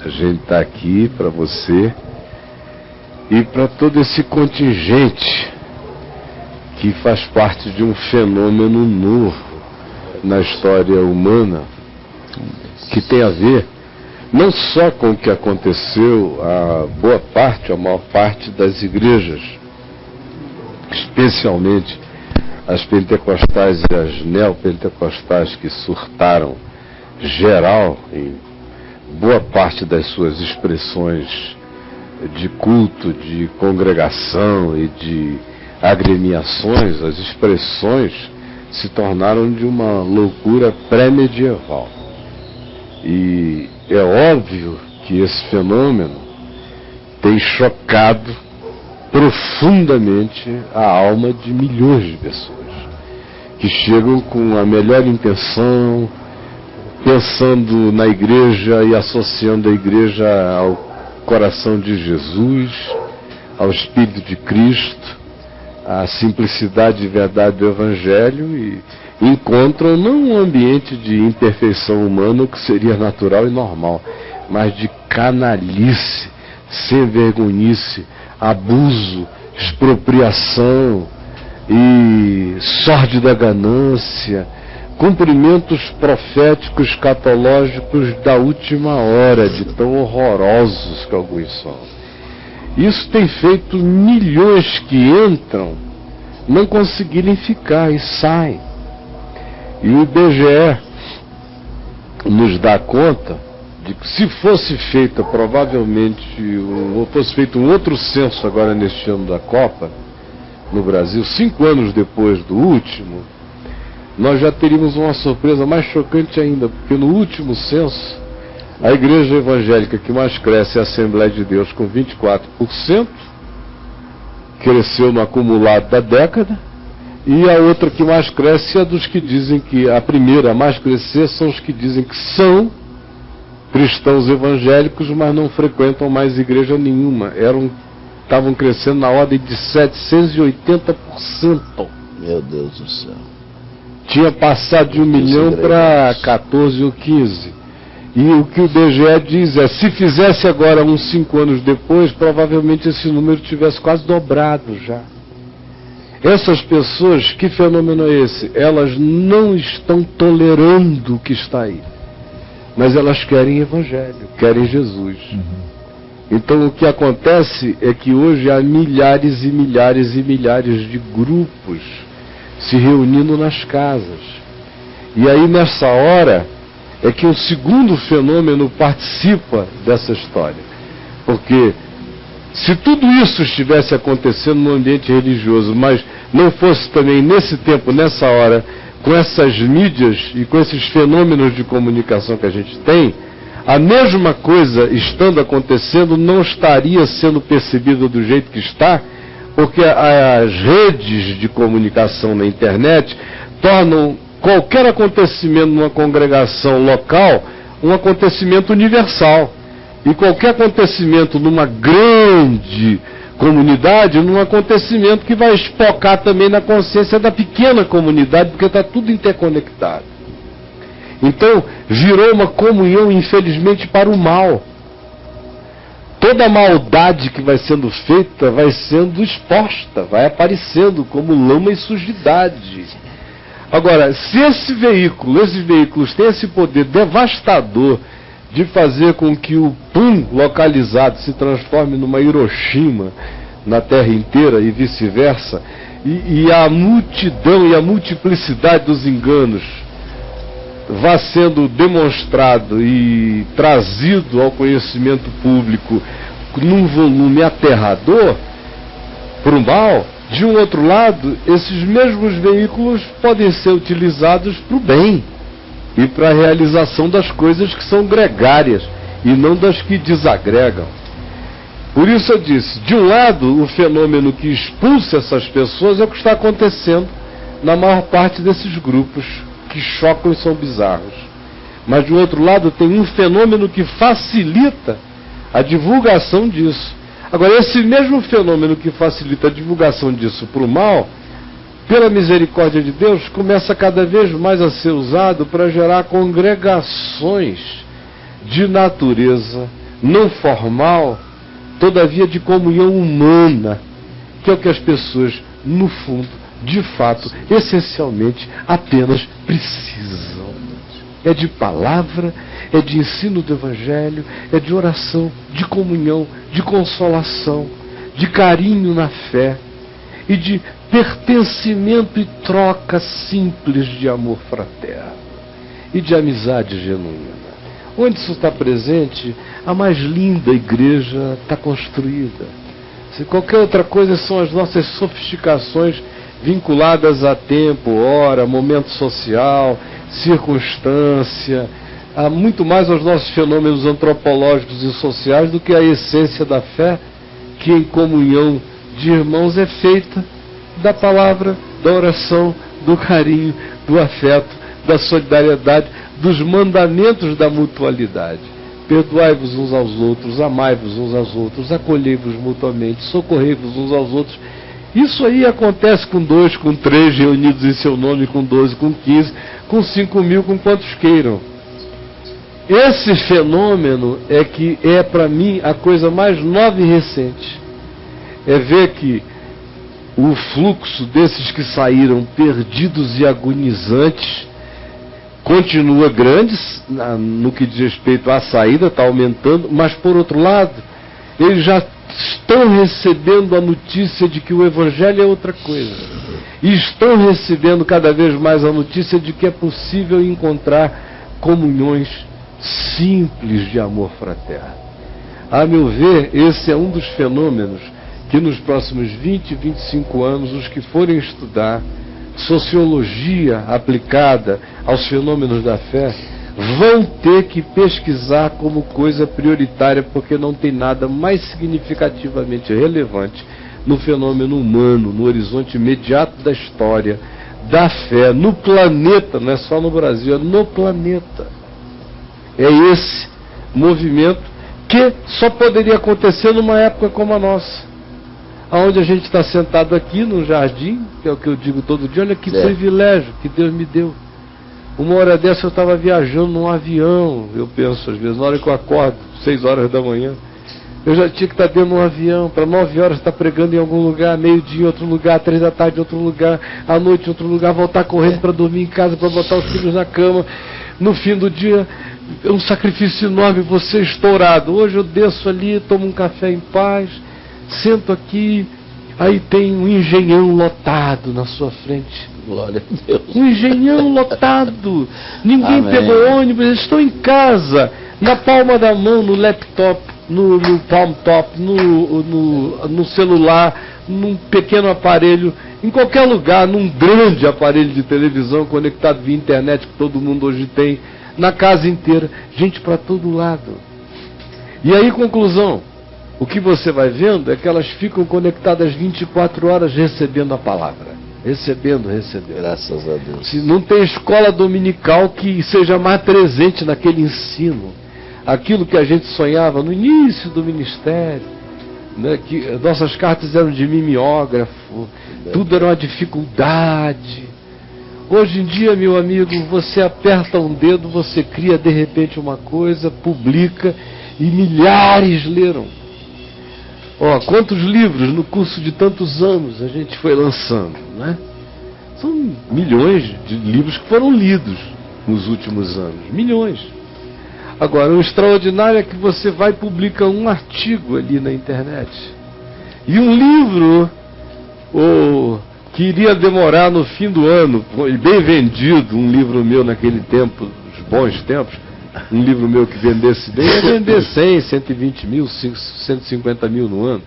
A gente está aqui para você e para todo esse contingente que faz parte de um fenômeno novo na história humana, que tem a ver não só com o que aconteceu a boa parte, a maior parte das igrejas, especialmente as pentecostais e as neopentecostais, que surtaram geral em boa parte das suas expressões de culto, de congregação e de agremiações. As expressões se tornaram de uma loucura pré-medieval. E é óbvio que esse fenômeno tem chocado profundamente a alma de milhões de pessoas que chegam com a melhor intenção, pensando na igreja e associando a igreja ao coração de Jesus, ao Espírito de Cristo, à simplicidade e verdade do Evangelho, e encontram não um ambiente de imperfeição humana, que seria natural e normal, mas de canalice, sem vergonhice, abuso, expropriação e sórdida ganância, cumprimentos proféticos escatológicos da última hora, de tão horrorosos que alguns são. Isso tem feito milhões que entram não conseguirem ficar e saem. E o IBGE nos dá conta de que, se fosse feita provavelmente, ou fosse feito um outro censo agora neste ano da Copa, no Brasil, 5 anos depois do último, nós já teríamos uma surpresa mais chocante ainda, porque no último censo, a igreja evangélica que mais cresce é a Assembleia de Deus, com 24%, cresceu no acumulado da década, e a outra que mais cresce é a dos que dizem que, a primeira a mais crescer são os que dizem que são cristãos evangélicos, mas não frequentam mais igreja nenhuma. Estavam crescendo na ordem de 780%. Meu Deus do céu. Tinha passado de 1 milhão para 14 ou 15. E o que o IBGE diz é, se fizesse agora uns 5 anos depois, provavelmente esse número tivesse quase dobrado já. Essas pessoas, que fenômeno é esse? Elas não estão tolerando o que está aí, mas elas querem evangelho, querem Jesus. Então o que acontece é que hoje há milhares e milhares e milhares de grupos se reunindo nas casas. E aí nessa hora é que um segundo fenômeno participa dessa história. Porque se tudo isso estivesse acontecendo no ambiente religioso, mas não fosse também nesse tempo, nessa hora, com essas mídias e com esses fenômenos de comunicação que a gente tem, a mesma coisa estando acontecendo não estaria sendo percebida do jeito que está, porque as redes de comunicação na internet tornam qualquer acontecimento numa congregação local um acontecimento universal. E qualquer acontecimento numa grande comunidade, num acontecimento que vai espocar também na consciência da pequena comunidade, porque está tudo interconectado. Então, virou uma comunhão, infelizmente, para o mal. Toda a maldade que vai sendo feita vai sendo exposta, vai aparecendo como lama e sujidade. Agora, se esses veículos têm esse poder devastador de fazer com que o pum localizado se transforme numa Hiroshima na terra inteira e vice-versa, e a multidão e a multiplicidade dos enganos vá sendo demonstrado e trazido ao conhecimento público num volume aterrador para o mal, de um outro lado, esses mesmos veículos podem ser utilizados para o bem e para a realização das coisas que são gregárias e não das que desagregam. Por isso eu disse, de um lado, o fenômeno que expulsa essas pessoas é o que está acontecendo na maior parte desses grupos que chocam e são bizarros. Mas de outro lado tem um fenômeno que facilita a divulgação disso. Agora, esse mesmo fenômeno que facilita a divulgação disso para o mal, pela misericórdia de Deus, começa cada vez mais a ser usado para gerar congregações de natureza não formal, todavia de comunhão humana, que é o que as pessoas, no fundo, de fato, essencialmente, apenas precisam. É de palavra, é de ensino do Evangelho, é de oração, de comunhão, de consolação, de carinho na fé e de pertencimento e troca simples de amor fraterno e de amizade genuína. Onde isso está presente, a mais linda igreja está construída. Se qualquer outra coisa são as nossas sofisticações vinculadas a tempo, hora, momento social, circunstância, há muito mais aos nossos fenômenos antropológicos e sociais do que a essência da fé, que em comunhão de irmãos é feita da palavra, da oração, do carinho, do afeto, da solidariedade, dos mandamentos da mutualidade. Perdoai-vos uns aos outros, amai-vos uns aos outros, acolhei-vos mutuamente, socorrei-vos uns aos outros. Isso aí acontece com 2, com 3 reunidos em seu nome, com 12, com 15, com 5.000, com quantos queiram. Esse fenômeno é que é para mim a coisa mais nova e recente. É ver que o fluxo desses que saíram perdidos e agonizantes continua grande no que diz respeito à saída, está aumentando, mas por outro lado, eles já estão recebendo a notícia de que o Evangelho é outra coisa. E estão recebendo cada vez mais a notícia de que é possível encontrar comunhões simples de amor fraterno. A meu ver, esse é um dos fenômenos que nos próximos 20, 25 anos, os que forem estudar sociologia aplicada aos fenômenos da fé, vão ter que pesquisar como coisa prioritária, porque não tem nada mais significativamente relevante no fenômeno humano, no horizonte imediato da história, da fé, no planeta, não é só no Brasil, é no planeta. É esse movimento que só poderia acontecer numa época como a nossa, onde a gente está sentado aqui no jardim, que é o que eu digo todo dia. Olha que privilégio que Deus me deu. Uma hora dessa eu estava viajando num avião, eu penso às vezes, na hora que eu acordo, 6 horas da manhã, eu já tinha que estar dentro de um avião, para 9 horas estar pregando em algum lugar, meio-dia em outro lugar, 3 da tarde em outro lugar, à noite em outro lugar, voltar correndo para dormir em casa, para botar os filhos na cama. No fim do dia, é um sacrifício enorme, você estourado. Hoje eu desço ali, tomo um café em paz, sento aqui, aí tem um engenhão lotado na sua frente. Glória a Deus. Um engenhão lotado. Ninguém Amém. pegou ônibus, eles estão em casa, na palma da mão, no laptop, no palm top, no celular, num pequeno aparelho, em qualquer lugar, num grande aparelho de televisão conectado via internet que todo mundo hoje tem, na casa inteira, gente para todo lado. E aí, conclusão, o que você vai vendo é que elas ficam conectadas 24 horas recebendo a palavra. Recebendo. Graças a Deus. Se não tem escola dominical que seja mais presente naquele ensino. Aquilo que a gente sonhava no início do ministério, né, que nossas cartas eram de mimeógrafo, tudo era uma dificuldade. Hoje em dia, meu amigo, você aperta um dedo, você cria de repente uma coisa, publica e milhares leram. Quantos livros no curso de tantos anos a gente foi lançando, né? São milhões de livros que foram lidos nos últimos anos, milhões. Agora, o extraordinário é que você vai e publica um artigo ali na internet. E um livro que iria demorar no fim do ano, bem vendido, um livro meu naquele tempo, os bons tempos, um livro meu que vendesse bem, ia vender 100, 120 mil, 150 mil no ano.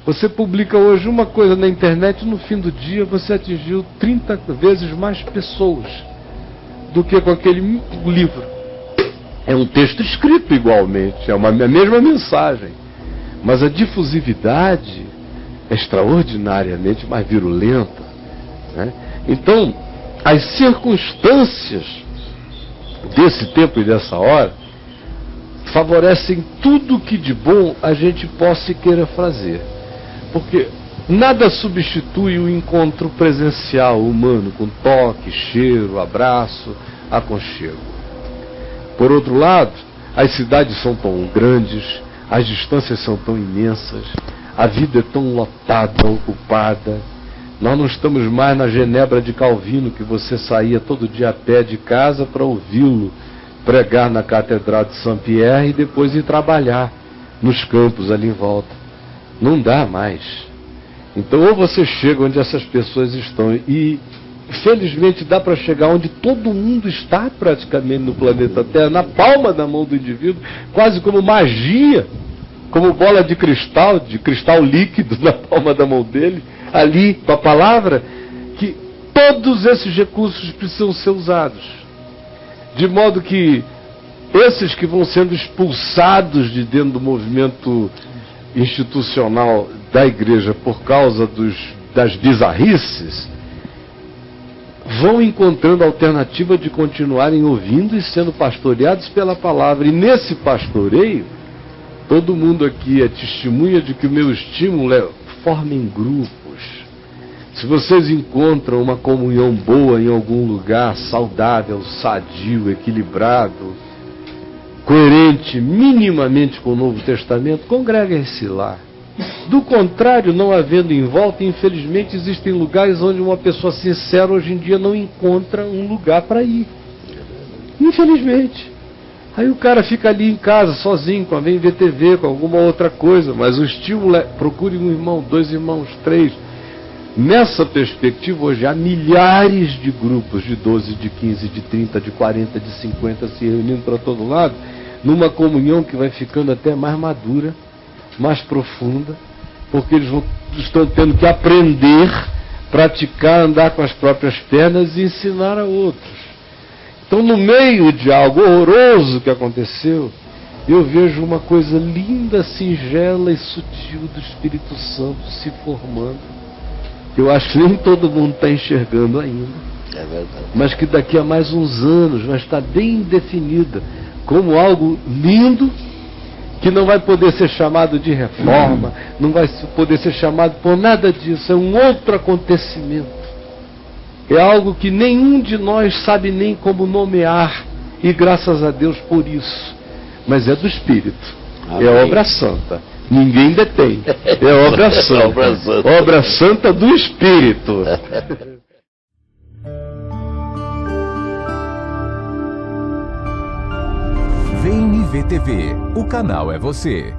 Você publica hoje uma coisa na internet, no fim do dia você atingiu 30 vezes mais pessoas do que com aquele livro. É um texto escrito igualmente, é a mesma mensagem, mas a difusividade é extraordinariamente mais virulenta, né? Então, as circunstâncias desse tempo e dessa hora favorecem tudo que de bom a gente possa e queira fazer, porque nada substitui o encontro presencial humano com toque, cheiro, abraço, aconchego. Por outro lado, As cidades são tão grandes, as distâncias são tão imensas, a vida é tão lotada, ocupada. Nós não estamos mais na Genebra de Calvino, que você saía todo dia a pé de casa para ouvi-lo pregar na Catedral de Saint-Pierre e depois ir trabalhar nos campos ali em volta. Não dá mais. Então, ou você chega onde essas pessoas estão, e felizmente dá para chegar onde todo mundo está praticamente no planeta Terra, na palma da mão do indivíduo, quase como magia, como bola de cristal líquido na palma da mão dele, ali com a palavra, que todos esses recursos precisam ser usados. De modo que esses que vão sendo expulsados de dentro do movimento institucional da igreja por causa das bizarrices, vão encontrando a alternativa de continuarem ouvindo e sendo pastoreados pela palavra. E nesse pastoreio, todo mundo aqui é testemunha de que o meu estímulo é: formem grupos. Se vocês encontram uma comunhão boa em algum lugar, saudável, sadio, equilibrado, coerente minimamente com o Novo Testamento, congreguem-se lá. Do contrário, não havendo em volta, infelizmente existem lugares onde uma pessoa sincera hoje em dia não encontra um lugar para ir. Infelizmente. Aí o cara fica ali em casa, sozinho, vem ver TV, com alguma outra coisa, mas o estímulo é: procure um irmão, 2 irmãos, 3. Nessa perspectiva, hoje há milhares de grupos de 12, de 15, de 30, de 40, de 50 se reunindo para todo lado, numa comunhão que vai ficando até mais madura, mais profunda, porque eles estão tendo que aprender, praticar, andar com as próprias pernas e ensinar a outros. Então, no meio de algo horroroso que aconteceu, eu vejo uma coisa linda, singela e sutil do Espírito Santo se formando. Eu acho que nem todo mundo está enxergando ainda. É verdade. Mas que daqui a mais uns anos vai estar bem definida como algo lindo, que não vai poder ser chamado de reforma, não vai poder ser chamado por nada disso. É um outro acontecimento. É algo que nenhum de nós sabe nem como nomear, e graças a Deus por isso. Mas é do Espírito. Amém. É obra santa. Ninguém detém. É obra santa. Obra santa do Espírito. VNV TV. O canal é você.